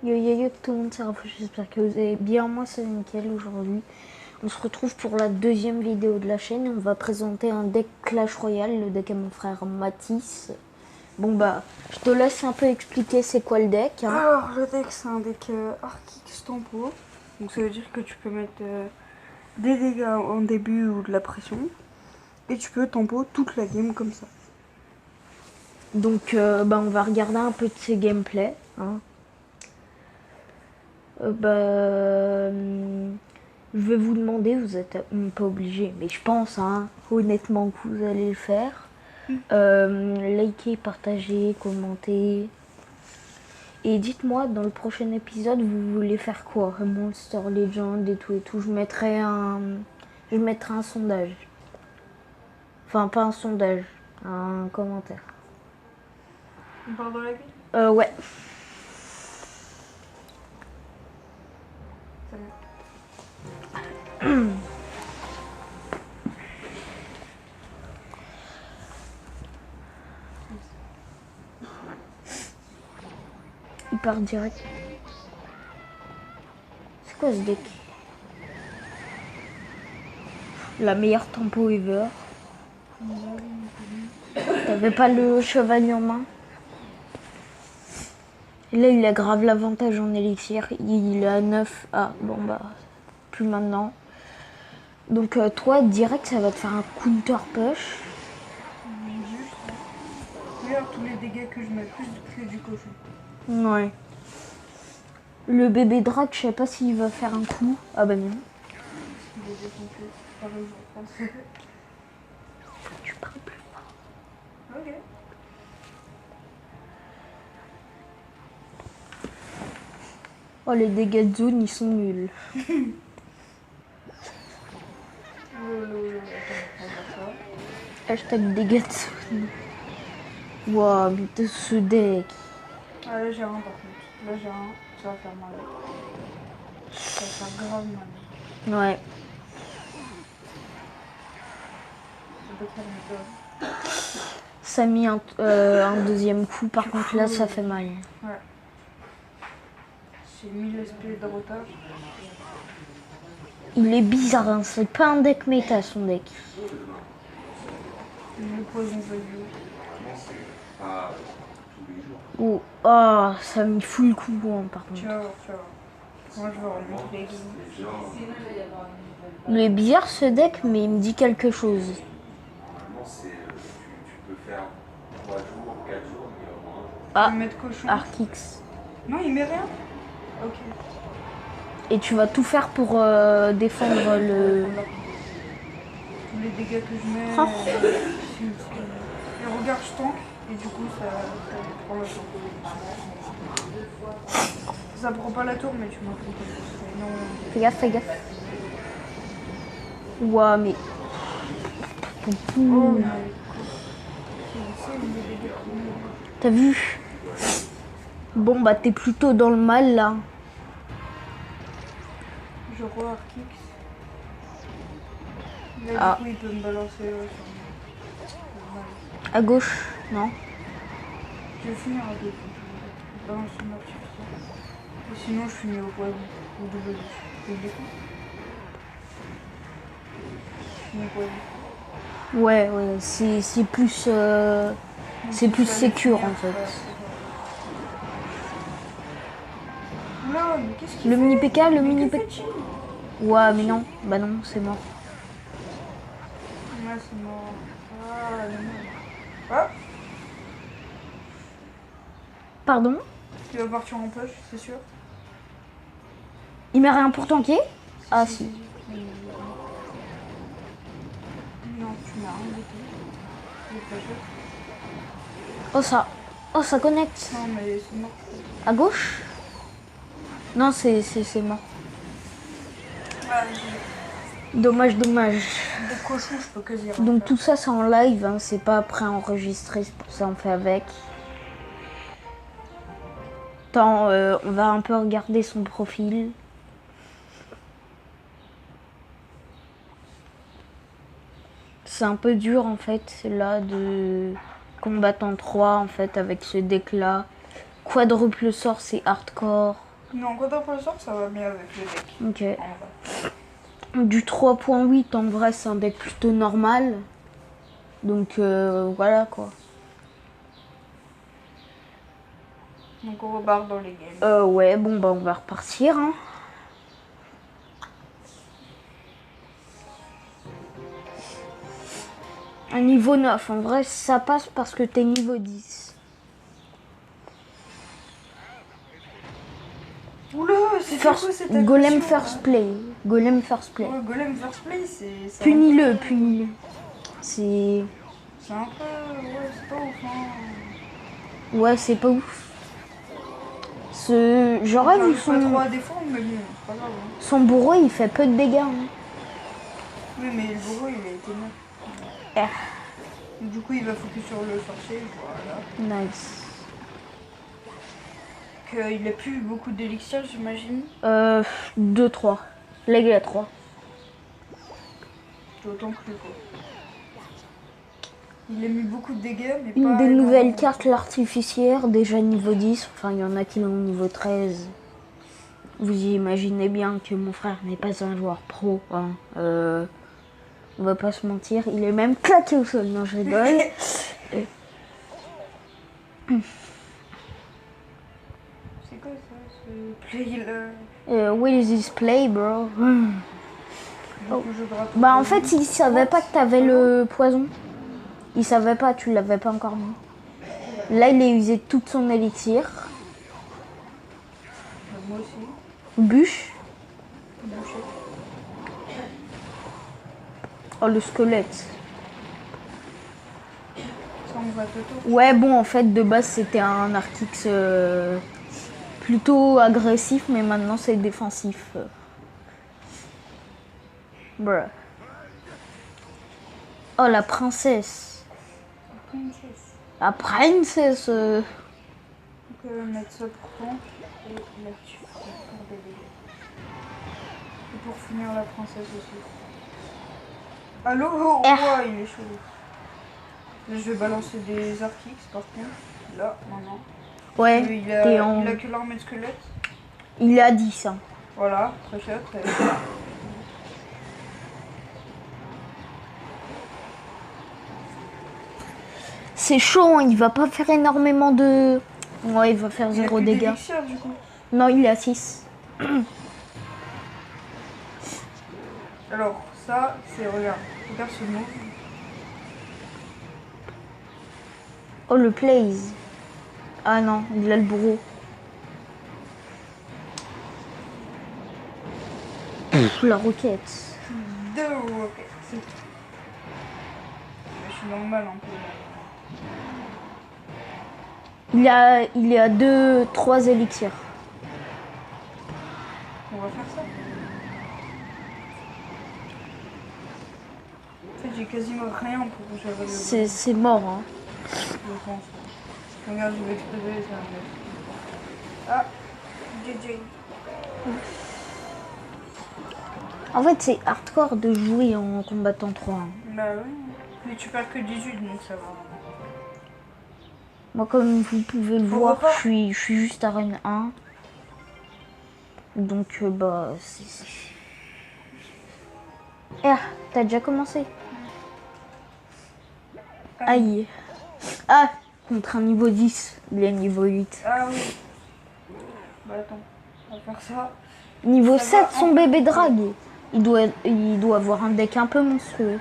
Yo tout le monde, c'est Raphaël, j'espère que vous allez bien. Moi c'est nickel aujourd'hui. On se retrouve pour la deuxième vidéo de la chaîne. On va présenter un deck Clash Royale, le deck à mon frère Mathis. Bon bah, je te laisse un peu expliquer c'est quoi le deck. Hein. Alors le deck c'est un deck Archix Tempo. Donc ça veut dire que tu peux mettre des dégâts en début ou de la pression. Et tu peux tempo toute la game comme ça. Donc bah, on va regarder un peu de ses gameplays. Hein. Je vais vous demander, vous êtes pas obligé, mais je pense honnêtement que vous allez le faire. Likez, partagez, commentez. Et dites-moi dans le prochain épisode vous voulez faire quoi? Monster Legend et tout. Je mettrai un sondage. Enfin pas un sondage, un commentaire. On part dans la ville? Ouais. Il part direct. C'est quoi ce deck? La meilleure tempo ever. T'avais pas le chevalier en main? Et là il a grave l'avantage en élixir. Il est à 9. Ah bon bah plus maintenant. Donc toi direct ça va te faire un counter push. Regarde tous les dégâts que je mets, plus que du cochon. Ouais. Le bébé drac, je sais pas s'il va faire un coup. Ah bah non. Il est défoncé. Pareil, je pense. Tu parles plus fort. Ok. Oh les dégâts de zone ils sont nuls. Hashtag dégâts de zone. Waouh, mais ce deck. Ah là j'ai un par contre. Là j'ai un, ça va faire mal. Ça va faire grave mal. Ouais. Ça peut faire une peur. Ça a mis un deuxième coup, par contre là ça fait mal. Ouais. J'ai mis l'esprit de retard. Il est bizarre, hein. C'est pas un deck méta son deck. Le poison value. Oh, oh ça a mis full coup hein, par Tu contre. vas voir, tu vas voir. Moi je vais remonter les games. Il est bizarre ce deck, mais il me dit quelque chose. Tu peux faire 3 jours, 4 jours, mais au moins. Ah, Tu peux mettre cochon. Archix. Non, il met rien. Ok. Et tu vas tout faire pour défendre le... Les dégâts que je mets. Oh. Et regarde, je tank. Et du coup, ça prend la tour. Ça prend pas la tour, mais tu m'as pris quelque chose. Non. Fais gaffe, fais gaffe. Ouah, mais... Oh, mais... T'as vu? Bon, bah t'es plutôt dans le mal, là. Je vois Archix. Là, Ah. du coup, il peut me balancer sur moi. À gauche, non? Je vais finir à deux. Balance une artificielle. Et sinon, je finis au poison. Au double douche. Et du coup, je finis au poison. Ouais, c'est plus... c'est plus sécure, en fait. Oula, mais qu'est-ce qu'il Le fait? mini PK, le mini que PK... fait-il? Ouais, mais non. Bah non, c'est mort. Ouais, c'est mort. Ah, non. Ah, Pardon? tu vas partir en poche, c'est sûr? Il met rien pour tanker? Ah, si. Non, tu n'as rien du tout. Il est pas sûr. Oh, ça... Oh, ça connecte. Non, mais c'est mort. À gauche? Non, c'est mort. Ah, Dommage, dommage. des cochons, je peux quasi rien Donc faire. tout ça c'est en live, hein, c'est pas préenregistré, c'est pour ça on fait avec. Attends, on va un peu regarder son profil. C'est un peu dur en fait là de combattre en 3 en fait avec ce deck là. Quadruple sort c'est hardcore. Non, contre-professeur, ça va bien avec le deck. Ok. En vrai. Du 3.8, en vrai, c'est un deck plutôt normal. Donc voilà quoi. Donc on repart dans les games. Ouais, bon, bah on va repartir. Hein. Un niveau 9, en vrai, ça passe parce que t'es niveau 10. Oula, c'est quoi cette agression, Golem là first play. Golem first play. Ouais, Golem First Play, c'est. Punis-le, un peu- punis-le. C'est... C'est un peu. Ouais, c'est pas ouf, hein. Ouais, c'est pas ouf. J'aurais vu J'arrive pas trop son... à défendre, mais bon, c'est pas grave. Hein. Son bourreau, il fait peu de dégâts. Hein. Oui, mais le bourreau, il a été neuf. Ah, Du coup, il va focus sur le sorcier, voilà. nice. Il a plus beaucoup d'élixir, j'imagine. 2-3. Là, il a 3. D'autant plus, quoi. Il a mis beaucoup de dégâts, mais Une pas des nouvelles énormément. cartes, l'artificière, déjà niveau 10. Enfin, il y en a qui l'ont niveau 13. Vous imaginez bien que mon frère n'est pas un joueur pro. Hein. On va pas se mentir. Il est même claqué au sol. Non, je rigole. C'est quoi ça, ce play là? Where is this play, bro? Donc, je gratte Bah, en le fait, lit. il savait pas que t'avais le poison. Il savait pas, tu l'avais pas encore mis. Là, il a usé toute son élixir. Moi aussi. Bûche. Boucher. Oh, le squelette. Ça, on va Toto. Ouais, bon, en fait, de base, c'était un Artix plutôt agressif, mais maintenant, c'est défensif. Bruh. Oh, la princesse. Princesse. La princesse. Donc, mettre ça pour toi. Et là-dessus, pour faire des dégâts. Et pour finir, la princesse aussi. Allô? Oh, R. il est chaud. Là, je vais balancer des Artix, par contre. Là, maintenant. Ouais, Il t'es a, en... il a que l'armée de squelette. Il a 10. Hein. Voilà, très cher, très bien. C'est chaud, hein, il va pas faire énormément de... Ouais, il va faire Il a 0 plus dégâts. d'élixir, du coup. Non, il est à 6. Alors, ça, c'est, regarde ce move. Oh, le plays. Ah non, il a le bourreau. La roquette. Deux, ok, c'est tout. Je suis normal un peu. Il est à 2-3 élixirs. On va faire ça. En fait, j'ai quasiment rien pour gérer le... C'est mort, hein. Je pense. Regarde, je vais exploser, ça va me... Ah, JJ. En fait, c'est hardcore de jouer en combattant 3. Hein. Bah oui. Mais tu perds que 18, donc ça va. Moi, comme vous pouvez le Faut voir, repas. je suis juste arène 1. Donc, bah, c'est... R, t'as déjà commencé? Aïe. Ah, contre un niveau 10, il est niveau 8. Ah oui. Bah attends, on va faire ça. Niveau Ça 7, va, son en bébé drague. Il doit avoir un deck un peu monstrueux.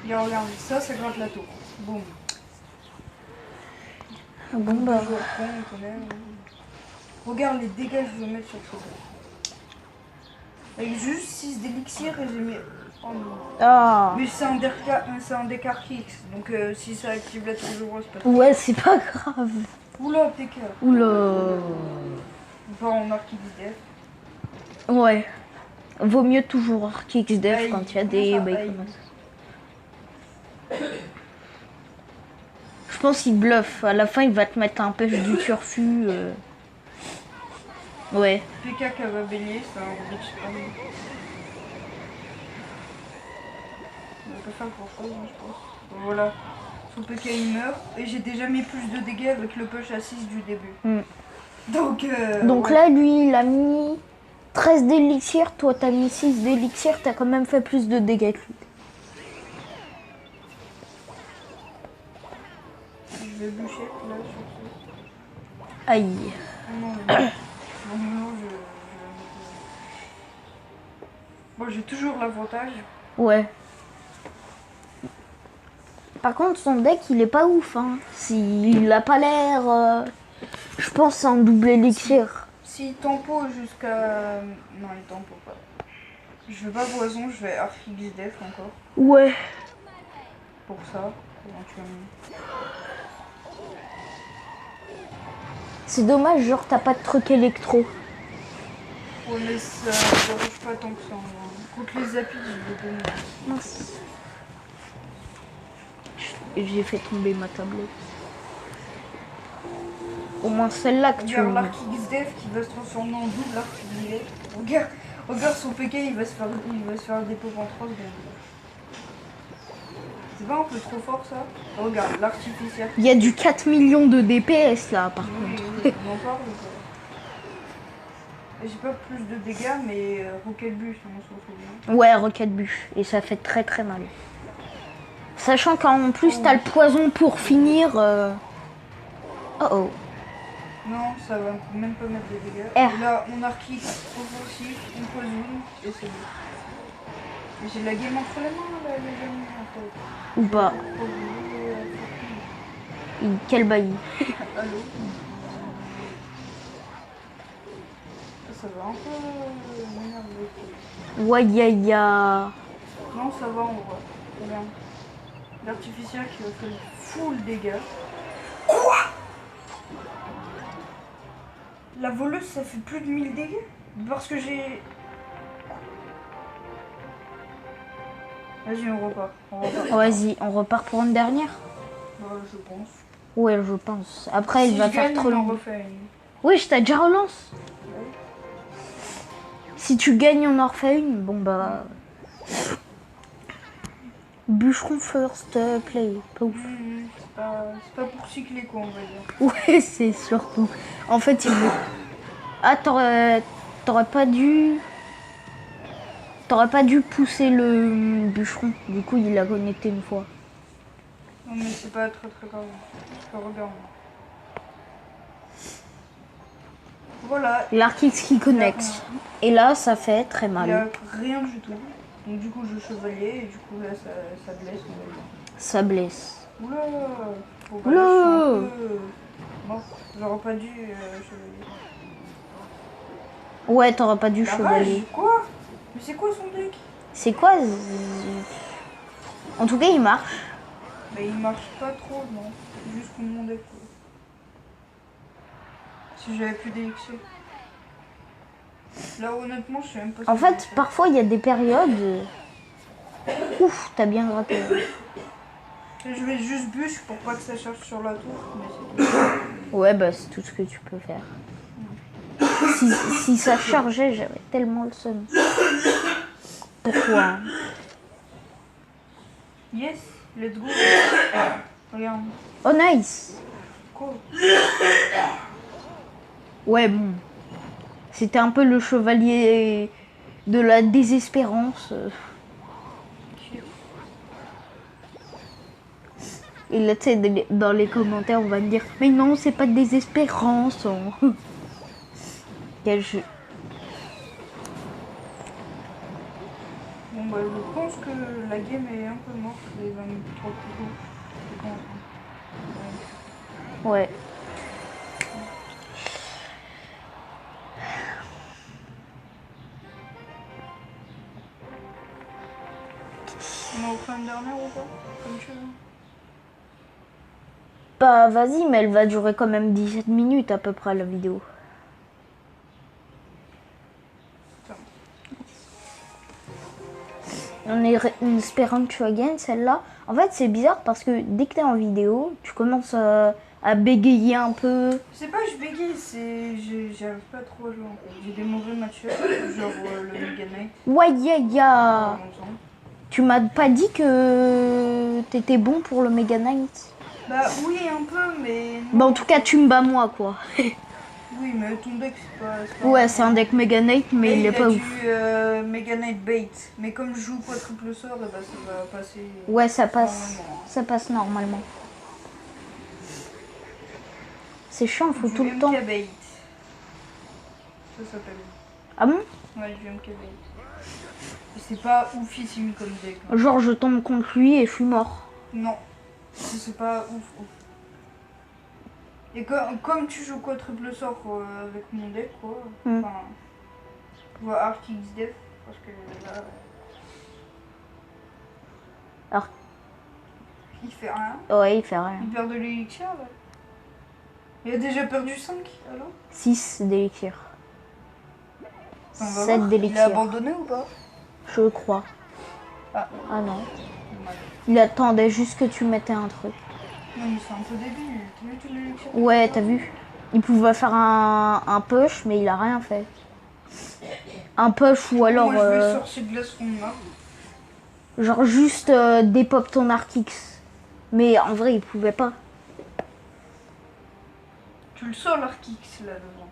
Et regarde, ça gratte la tour. Boum. Ah bon, bah... Toujours con, on connaît. Regarde les dégâts que je vais mettre sur ce gars. Avec juste 6 d'élixir et j'ai mis... Oh non. Ah. Mais c'est un deck Archix, donc si ça active la tour de rose, c'est pas Ouais, c'est pas grave. Oula, PK. Oula. Enfin, en Archix Def. Ouais. Vaut mieux toujours Archix Def Aïe. quand il y a des Comment ça, bails aïe. comme ça. Je pense qu'il bluffe. À la fin, il va te mettre un pêche du turfu. Ouais. PK qui va bélier, c'est un bitch. On va pas faire grand chose, hein, je pense. Voilà. Son PK il meurt. Et j'ai déjà mis plus de dégâts avec le push à 6 du début. Mm. Donc ouais. là, lui, il a mis 13 d'élixir, toi t'as mis 6 d'élixir, t'as quand même fait plus de dégâts que lui. Je vais bûcher là sur ce. Aïe. Non, non, bon, j'ai toujours l'avantage. Ouais. Par contre, son deck, il est pas ouf, hein. Il a pas l'air... je pense c'est un double élixir. Si tempo jusqu'à... Non, il tempo pas. Je vais pas poison, je vais Archigidef encore. Ouais. Pour ça, éventuellement. C'est dommage, genre t'as pas de truc électro. Ouais, mais ça ne dérange pas tant que ça. Contre les apis, je vais donner. Mince. J'ai fait tomber ma tablette. Au moins celle-là que tu... Regarde l'Archigidef qui va se transformer en double Archigidef. Regarde son PK, il va se faire des pop en 3 secondes. C'est pas un peu trop fort ça? Regarde, l'artificiel. Il y a du 4 millions de DPS là par Oui, contre. oui, on en parle ou pas? J'ai pas plus de dégâts, mais Rocket Bus, on s'en souvient. Ouais, Rocket Bûche. Et ça fait très très mal. Sachant qu'en plus t'as le poison pour finir. Oh oh. Non, ça va même pas mettre de dégâts. R. Et là, on archive offensif, on poison, et c'est bon. Mais j'ai la game entre les mains, là, les amis, en fait. Ou pas. Oh, Quel bailli. allô? Ça va un peu m'énerver. Ouais, ya. Non, ça va, on voit. Regarde. L'artificiel qui va faire full dégâts. Quoi? La voleuse, ça fait plus de 1000 dégâts? Parce que j'ai... Vas-y, on repart. Vas-y, on repart pour une dernière. Je pense. Ouais, je pense. Après, Si il va je faire gagne, trop on en long. refait une. Oui, je t'ai déjà relance. Ouais. Si tu gagnes, on en refait une. Bon bah. Bûcheron first play. Pas ouf. C'est pas pour cycler quoi, on va dire. Ouais, c'est surtout. En fait, il veut. Ah, t'aurais pas dû. T'aurais pas dû pousser le bûcheron. Du coup, il l'a connecté une fois. Non, mais c'est pas très très grave. Je regarde. Voilà. L'arc X qui connecte. Et là, ça fait très Il y a mal. rien du tout. Donc du coup, je chevalier et du coup là, ça blesse. On va dire. Ça blesse. Oula. Bon, bah, Oula. là, je suis un peu... Bon, j'aurais pas dû chevalier. Ouais, t'aurais pas dû La chevalier. rage, quoi? Mais c'est quoi son deck? C'est quoi En tout cas, il marche. Mais il marche pas trop, non. C'est juste contre mon deck. Quoi. Si j'avais plus d'élixir. Là, honnêtement, je sais même pas En ce que fait, je vais parfois, il y a des périodes... Ouf, t'as bien gratté. faire. Je vais juste bûche pour pas que ça charge sur la tour. Mais c'est tout. Ouais, bah c'est tout ce que tu peux faire. Si ça chargeait, j'avais tellement le seum. Pourquoi? Yes, let's go. Regarde. Oh, nice. Quoi? Ouais, bon. C'était un peu le chevalier de la désespérance. Et là, tu sais, dans les commentaires, on va me dire « Mais non, c'est pas de désespérance. Hein. » Quel jeu. Bon, bah, je pense que la game est un peu morte. Les 23 coups. Ouais. On en refait une dernière ou pas? Comme tu veux. Bah, vas-y, mais elle va durer quand même 17 minutes à peu près, la vidéo. En espérant que tu vas gagner celle-là. En fait, c'est bizarre parce que dès que tu es en vidéo, tu commences à bégayer un peu. C'est pas je bégaye, c'est. J'arrive pas trop à jouer en fait. J'ai des mauvais matchs, genre le Mega Knight. Ouais, ya, ya. par exemple. Tu m'as pas dit que t'étais bon pour le Mega Knight? Bah oui, un peu, mais. Bah, en tout cas, tu me bats moi, quoi. Oui, mais ton deck, c'est pas Ouais, c'est un deck Mega Knight, mais Et il est pas du ouf. Mega Knight Bait. Mais comme je joue pas triple sort, et bah, ça va passer. Ouais, ça passe. Normalement. Ça passe normalement. C'est chiant, faut Du tout le temps. MK Bait. Ça s'appelle. Ah bon? Ouais, du MK Bait. Et c'est pas oufissime comme deck. Hein. Genre, je tombe contre lui et je suis mort. Non. C'est pas ouf. Et comme tu joues quoi triple sort avec mon deck, quoi. Enfin. Je vois Arc XDF. Parce que là. Alors, Il fait rien. ouais, il fait rien. Il perd de l'élixir là. Il a déjà perdu 5 alors 6 d'élixir. On va 7 voir. Il a d'élixir. abandonné ou pas Je crois. Ah. Ah non. Dommage. Il attendait juste que tu mettais un truc. Non mais c'est un peu débile. T'as vu tout l'élixir? Ouais, t'as vu? Il pouvait faire un push, mais il a rien fait. Un push ou alors... Moi je vais sorcier de glace ronde. genre juste dépop ton Arcix. Mais en vrai, il pouvait pas. Tu le sens l'Arkix là devant.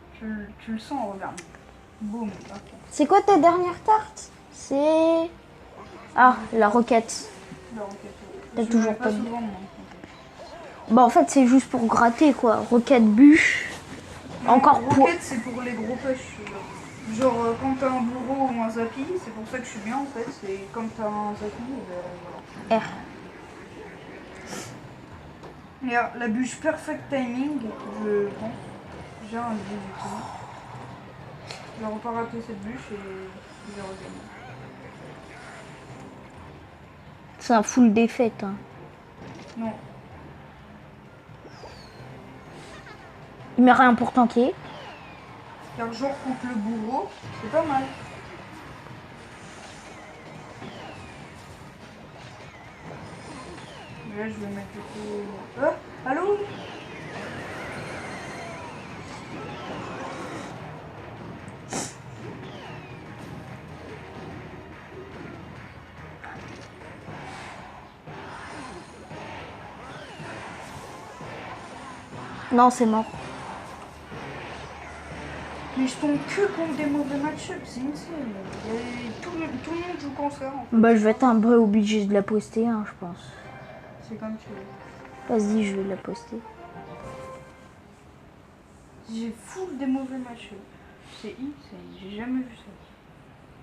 Tu le sens, regarde. Boum. Ok. C'est quoi ta dernière carte? C'est... Ah, la roquette. La roquette. T'as Je toujours mets pas de- souvent, moi. Bah en fait, c'est juste pour gratter quoi. Roquette bûche. Non, Encore pour... roquette c'est pour les gros push. Genre quand t'as un bourreau ou un zappy, c'est pour ça que je suis bien en fait. C'est quand t'as un zappy, voilà. R. Regarde, la bûche perfect timing, je pense. J'ai un début du tout. J'aurais pas raté cette bûche et j'ai regagné. C'est un full défaite. Hein. Non. Il met rien pour tanker. Car genre contre le bourreau, c'est pas mal. Là je vais mettre du coup... Allô? Non, c'est mort. Mais je tombe que contre des mauvais match-up, c'est insane. Tout le monde joue comme ça en fait. Bah je vais être un peu obligé de la poster, hein, je pense. C'est comme tu veux. Vas-y, je vais la poster. J'ai full des mauvais match-up. C'est insane, j'ai jamais vu ça.